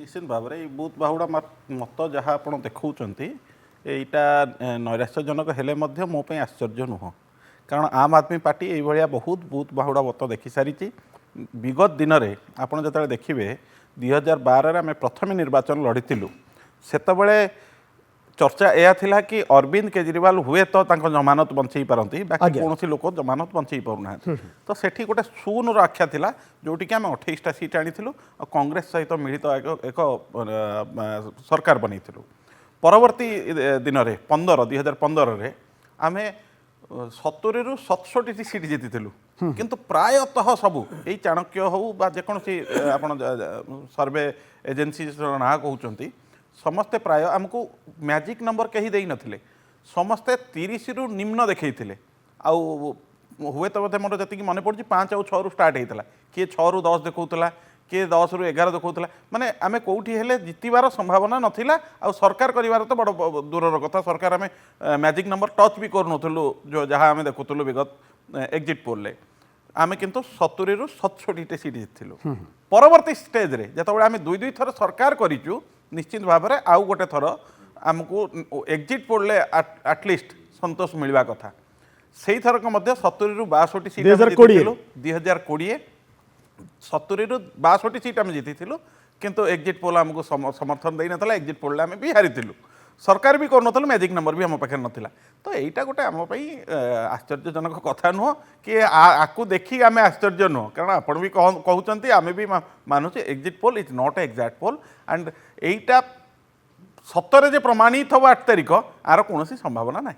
निश्चित भाव में बुथ बाहुड़ा मत जहाँ आप देखते यहाँ नैराश्यजनक हेले मो आश्चर्य नुह कारण आम आदमी पार्टी ये बहुत बुथ बाहुड़ा मत देखी सारी विगत दिन में आपड़ जो देखिए 2012 आम प्रथम निर्वाचन लड़ीलु से चर्चा यह थिला कि अरविंद केजरीवाल हुए तो जमानत बंचई पारती बाकी कौन लोक जमानत बंचई पारना तो सेठी गोटे शून्य आख्या थिला जोटि कि आम 28टा सीट आनी कांग्रेस सहित मिलित एक सरकार बनईलु परवर्ती दिन में 2015 आम 70 रु 67 सीट जीतिलु किंतु प्रायतः सबू यही चाणक्य हो जेकोसी आप सर्वे एजेन्सी ना कहते समस्ते प्राय आमको मैजिक नंबर कहीं दे नथिले समस्ते 30 रु निम्न देखते आउ हुए तो मोर जी मन पड़ी 5 और 6 रु स्टार्ट होता किए 6 रु 10 देखा किए 10 रु 11 देखा माने आम कौटी हेले जितबार संभावना नाला आ सरकार कर तो बड़ दूर कथा सरकार आम मैजिक नंबर टच भी करूँ जो जहाँ आम देखुलु विगत एग्जिट पोल आम किंतु 70 रु 67 सीट जीतलु परवर्ती स्टेज रे जिते आम दुई थर सरकार करूँ निश्चित भाव में आउ गोटे थर आमको एग्जिट पोल आटलिस्ट संतोष मिलवा कथा से थरक 70 रु 62 सीट 2020 70 रु 62 सीट आम जीतिलु किंतु एग्जिट पोल आमको समर्थन दे ना एग्जिट पोल आम भी हारी सरकार भी करूँ मैजिक नंबर भी आम पाखे नाला तो यहीटा गोटे आम आश्चर्यजनक कथा नुह कि आपको देखी आम आश्चर्य नुह कारण आपड़ भी कहते आम भी मानुचे exit poll is not exact poll and यहीटा सतरे जे प्रमाणित हम 8 तारिख आर कौन संभावना ना।